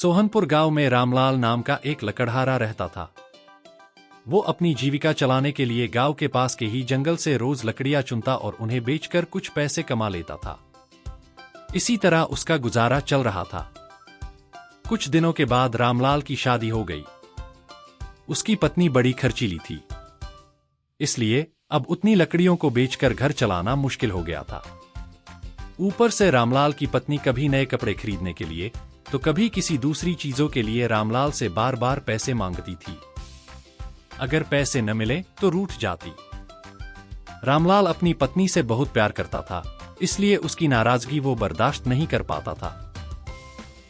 सोहनपुर गांव में रामलाल नाम का एक लकड़हारा रहता था। वो अपनी जीविका चलाने के लिए गांव के पास के ही जंगल से रोज लकड़ियां चुनता और उन्हें बेचकर कुछ पैसे कमा लेता था। इसी तरह उसका गुजारा चल रहा था। कुछ दिनों के बाद रामलाल की शादी हो गई। उसकी पत्नी बड़ी खर्चीली थी, इसलिए अब उतनी लकड़ियों को बेचकर घर चलाना मुश्किल हो गया था। ऊपर से रामलाल की पत्नी कभी नए कपड़े खरीदने के लिए तो कभी किसी दूसरी चीजों के लिए रामलाल से बार बार पैसे मांगती थी। अगर पैसे न मिले तो रूठ जाती। रामलाल अपनी पत्नी से बहुत प्यार करता था, इसलिए उसकी नाराजगी वो बर्दाश्त नहीं कर पाता था।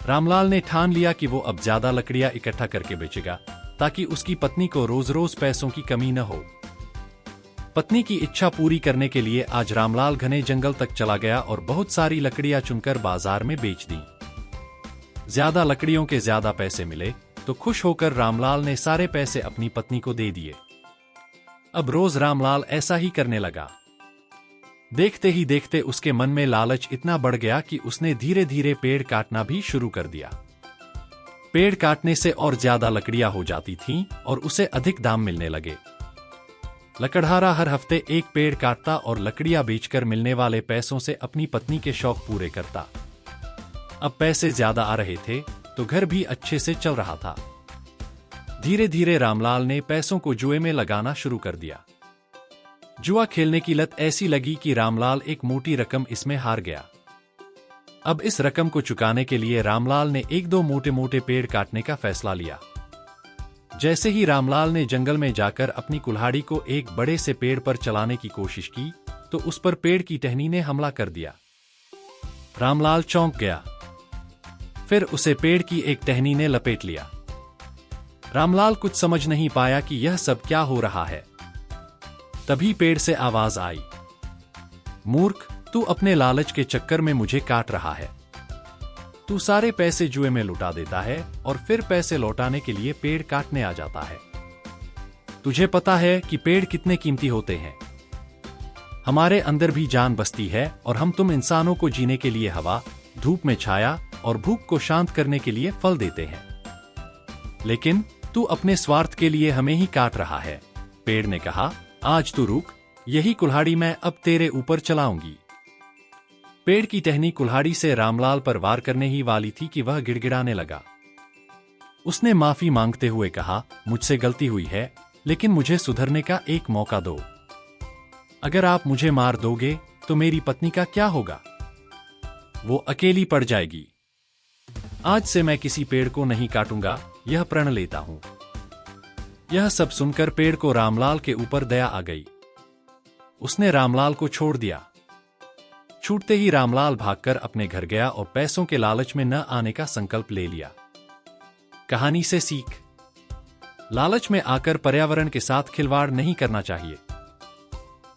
रामलाल ने ठान लिया कि वो अब ज्यादा लकड़ियां इकट्ठा करके बेचेगा ताकि उसकी पत्नी को रोज रोज पैसों की कमी न हो। पत्नी की इच्छा पूरी करने के लिए आज रामलाल घने जंगल तक चला गया और बहुत सारी लकड़ियां चुनकर बाजार में बेच दी। ज्यादा लकड़ियों के ज्यादा पैसे मिले तो खुश होकर रामलाल ने सारे पैसे अपनी पत्नी को दे दिए। अब रोज रामलाल ऐसा ही करने लगा। देखते ही देखते उसके मन में लालच इतना बढ़ गया कि उसने धीरे धीरे पेड़ काटना भी शुरू कर दिया। पेड़ काटने से और ज्यादा लकड़ियां हो जाती थीं और उसे अधिक दाम मिलने लगे। लकड़हारा हर हफ्ते एक पेड़ काटता और लकड़ियां बेचकर मिलने वाले पैसों से अपनी पत्नी के शौक पूरे करता। अब पैसे ज्यादा आ रहे थे तो घर भी अच्छे से चल रहा था। धीरे धीरे रामलाल ने पैसों को जुए में लगाना शुरू कर दिया। जुआ खेलने की लत ऐसी लगी कि रामलाल एक मोटी रकम इसमें हार गया। अब इस रकम को चुकाने के लिए रामलाल ने एक दो मोटे मोटे पेड़ काटने का फैसला लिया। जैसे ही रामलाल ने जंगल में जाकर अपनी कुल्हाड़ी को एक बड़े से पेड़ पर चलाने की कोशिश की तो उस पर पेड़ की टहनी ने हमला कर दिया। रामलाल चौंक गया। फिर उसे पेड़ की एक टहनी ने लपेट लिया। रामलाल कुछ समझ नहीं पाया कि यह सब क्या हो रहा है। तभी पेड़ से आवाज आई, मूर्ख, तू अपने लालच के चक्कर में मुझे काट रहा है। तू सारे पैसे जुए में लुटा देता है और फिर पैसे लौटाने के लिए पेड़ काटने आ जाता है। तुझे पता है कि पेड़ कितने कीमती होते हैं। हमारे अंदर भी जान बसती है और हम तुम इंसानों को जीने के लिए हवा, धूप में छाया और भूख को शांत करने के लिए फल देते हैं, लेकिन तू अपने स्वार्थ के लिए हमें ही काट रहा है। पेड़ ने कहा, आज तू रुक, यही कुल्हाड़ी मैं अब तेरे ऊपर चलाऊंगी। पेड़ की टहनी कुल्हाड़ी से रामलाल पर वार करने ही वाली थी कि वह गिड़गिड़ाने लगा। उसने माफी मांगते हुए कहा, मुझसे गलती हुई है, लेकिन मुझे सुधरने का एक मौका दो। अगर आप मुझे मार दोगे तो मेरी पत्नी का क्या होगा? वो अकेली पड़ जाएगी। आज से मैं किसी पेड़ को नहीं काटूंगा, यह प्रण लेता हूं। यह सब सुनकर पेड़ को रामलाल के ऊपर दया आ गई। उसने रामलाल को छोड़ दिया। छूटते ही रामलाल भागकर अपने घर गया और पैसों के लालच में न आने का संकल्प ले लिया। कहानी से सीख, लालच में आकर पर्यावरण के साथ खिलवाड़ नहीं करना चाहिए।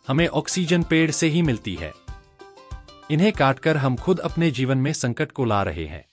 हमें ऑक्सीजन पेड़ से ही मिलती है। इन्हें काटकर हम खुद अपने जीवन में संकट को ला रहे हैं।